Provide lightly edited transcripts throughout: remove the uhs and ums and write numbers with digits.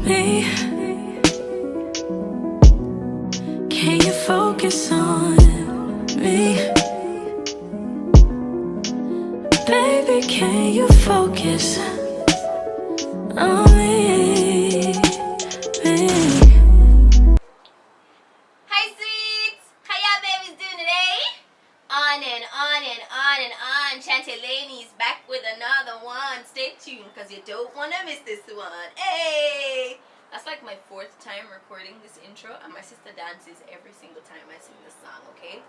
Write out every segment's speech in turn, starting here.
me? Can you focus on me? Baby, can you focus on me? Hi sweets! How y'all babies doing today? On and on and on and on. ChantayLainey is back with another one. Stay tuned because you don't want to miss this one. Hey! That's like my 4th time recording this intro, and my sister dances every single time I sing this song, okay?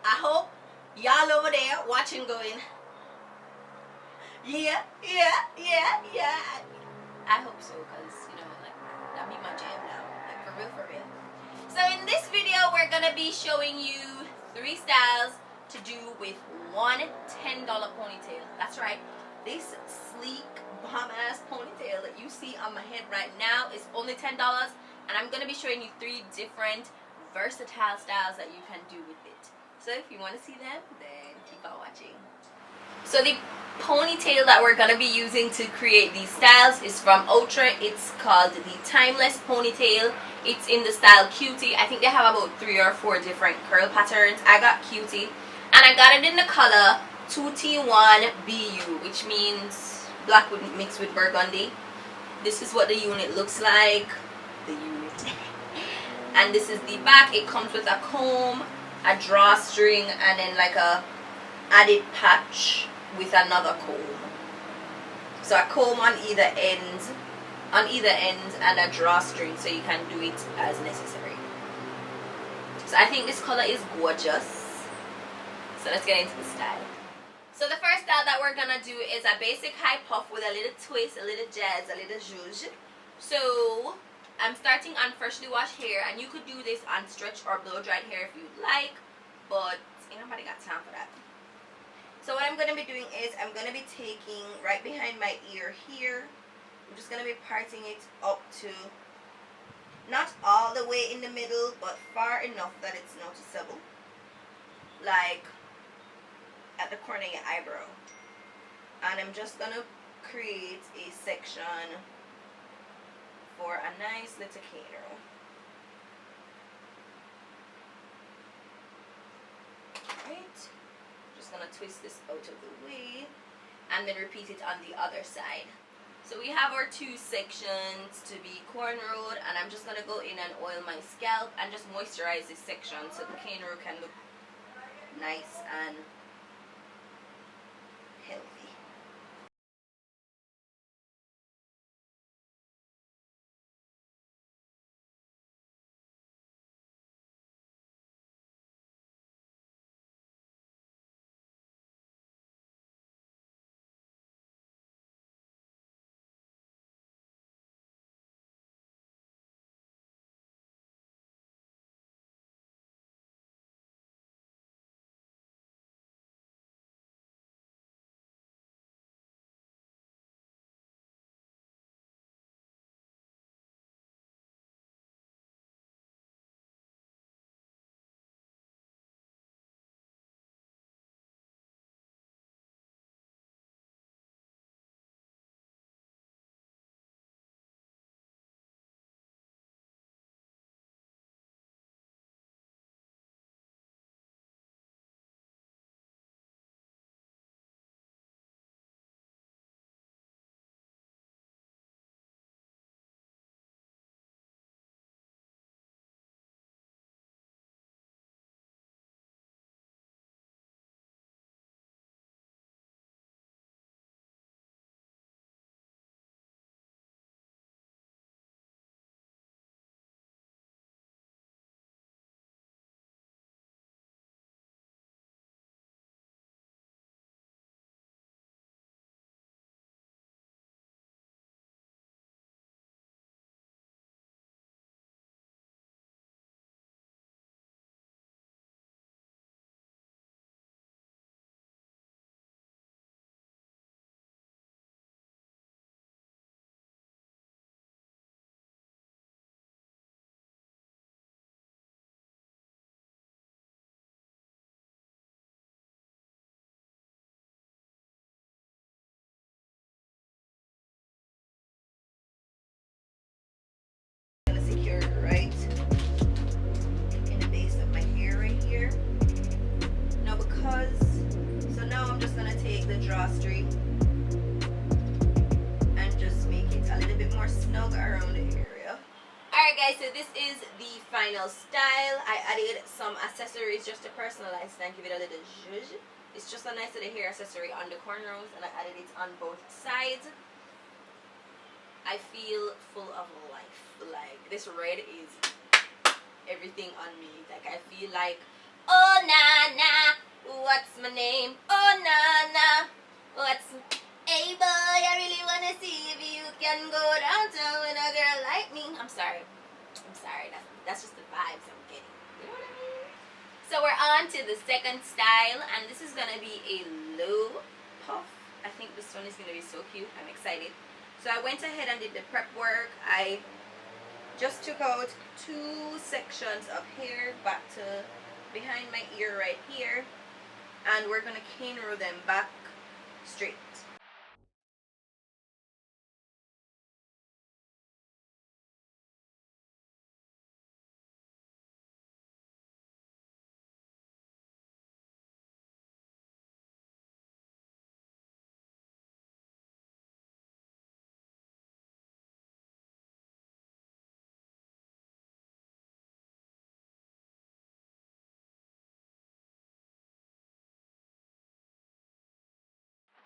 I hope y'all over there watching going, yeah. I hope so, because, you know, like, that be my jam now. Like, for real. So in this video, we're going to be showing you 3 styles to do with one $10 ponytail. That's right. This sleek, bomb-ass ponytail that you see on my head right now is only $10. And I'm going to be showing you 3 different versatile styles that you can do with it. So if you want to see them, then keep on watching. So the ponytail that we're going to be using to create these styles is from Outre. It's called the Timeless Ponytail. It's in the style Cutie. I think they have about 3 or 4 different curl patterns. I got Cutie, and I got it in the color 2T1BU, which means black mixed with burgundy. This is what the unit looks like. The unit. And this is the back. It comes with a comb, a drawstring, and then like a added patch with another comb. So a comb on either end, and a drawstring, so you can do it as necessary. So I think this color is gorgeous. So let's get into the style. So the first style that we're gonna do is a basic high puff with a little twist, a little jazz, a little zhuzh. So I'm starting on freshly washed hair, and you could do this on stretch or blow dried hair if you'd like, but ain't nobody got time for that. So what I'm going to be doing is I'm going to be taking right behind my ear here. I'm just going to be parting it up to, not all the way in the middle, but far enough that it's noticeable. Like at the corner of your eyebrow. And I'm just going to create a section for a nice little cane. Right. Just gonna twist this out of the way and then repeat it on the other side. So we have our 2 sections to be cornrowed, and I'm just gonna go in and oil my scalp and just moisturize this section so the cane row can look nice and healthy. guys, so this is the final style. I added some accessories just to personalize it and give it a little zhuzh. It's just a nice little hair accessory on the cornrows, and I added it on both sides. I feel full of life. Like, this red is everything on me. Like, I feel like, oh na na, what's my name? Oh na na, what's, hey boy, I really wanna see if you can go downtown with a girl like me. I'm sorry, that's just the vibes I'm getting, you know what I mean? So we're on to the second style, and this is gonna be a low puff. I think this one is gonna be so cute. I'm excited. So I went ahead and did the prep work. I just took out 2 sections of hair back to behind my ear right here, and we're gonna cane roll them back straight.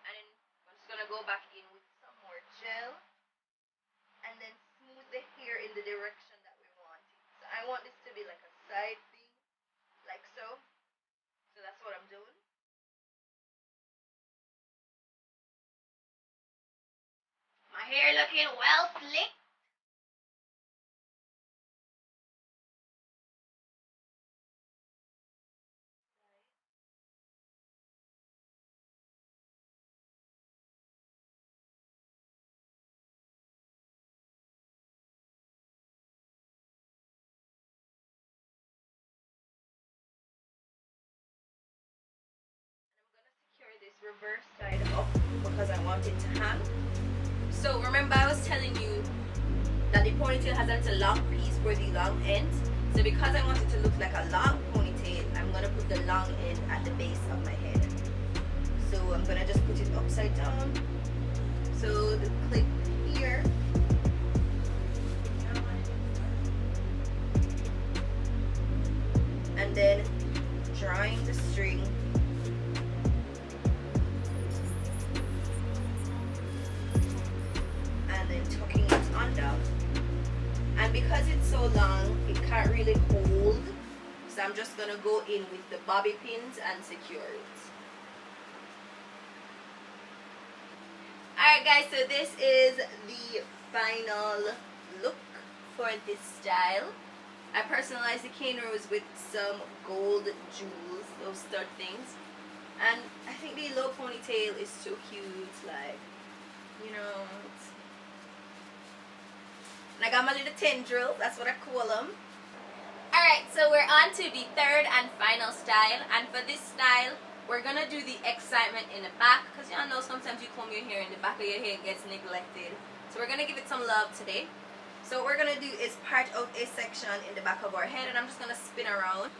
And then I'm just gonna go back in with some more gel and then smooth the hair in the direction that we want it. So I want this to be like a side thing, like so. So that's what I'm doing. My hair looking well slick. Secure this reverse side up because I want it to hang. So remember I was telling you that the ponytail has a little long piece for the long end. So because I want it to look like a long ponytail, I'm going to put the long end at the base of my head. So I'm going to just put it upside down. So the clip here. And then drawing the string and then tucking it under. And because it's so long, it can't really hold, so I'm just gonna go in with the bobby pins and secure it. Alright guys, so this is the final look for this style. I personalized the cane rows with some gold jewels, those stud things. And I think the low ponytail is so cute, like, you know, it's, and I got my little tendril, that's what I call them. Alright, so we're on to the third and final style, and for this style, we're gonna do the excitement in the back, because y'all know sometimes you comb your hair and the back of your hair gets neglected. So we're gonna give it some love today. So what we're gonna do is part out a section in the back of our head, and I'm just gonna spin around.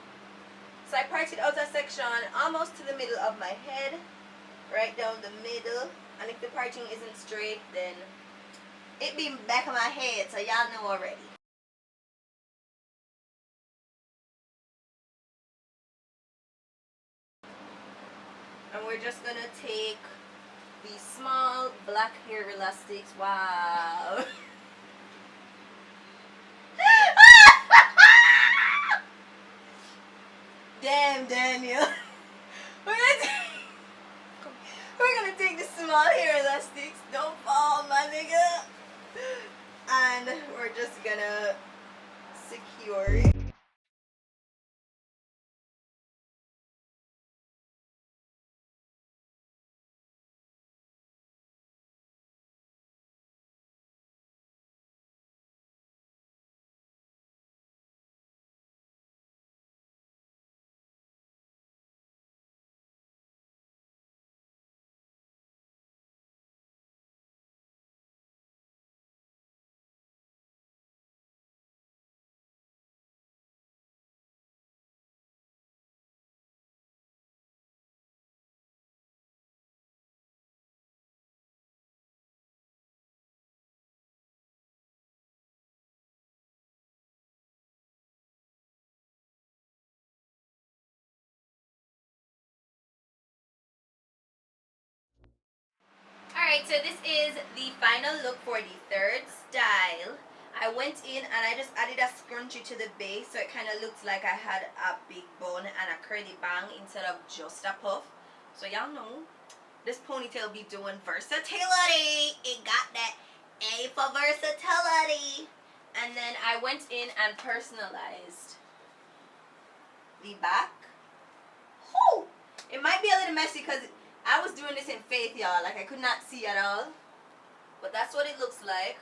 So I parted out a section almost to the middle of my head, right down the middle, and if the parting isn't straight, then it be back of my head, so y'all know already. And we're just gonna take these small black hair elastics. Wow. Damn, Daniel. We're gonna take the small hair elastics. Don't fall, my nigga. And we're just gonna secure it. Alright, so this is the final look for the third style. I went in and I just added a scrunchie to the base so it kind of looked like I had a big bun and a curly bang instead of just a puff. So y'all know this ponytail be doing versatility. It got that A for versatility. And then I went in and personalized the back. Whew! It might be a little messy because I was doing this in faith, y'all. Like I could not see at all. But that's what it looks like.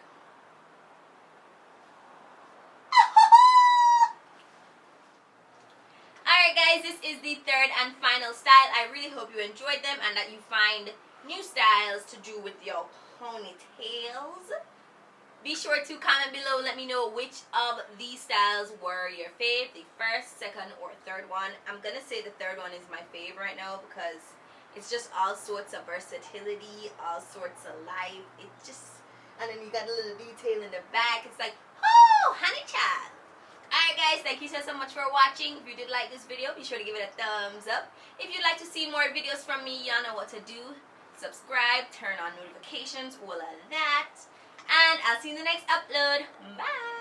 Alright guys, this is the third and final style. I really hope you enjoyed them and that you find new styles to do with your ponytails. Be sure to comment below, let me know which of these styles were your fave, the first, second, or third one. I'm gonna say the third one is my fave right now because it's just all sorts of versatility, all sorts of life. It just, and then you got a little detail in the back. It's like, oh, honey child. Alright guys, thank you so much for watching. If you did like this video, be sure to give it a thumbs up. If you'd like to see more videos from me, y'all know what to do. Subscribe, turn on notifications, all of that. And I'll see you in the next upload. Bye!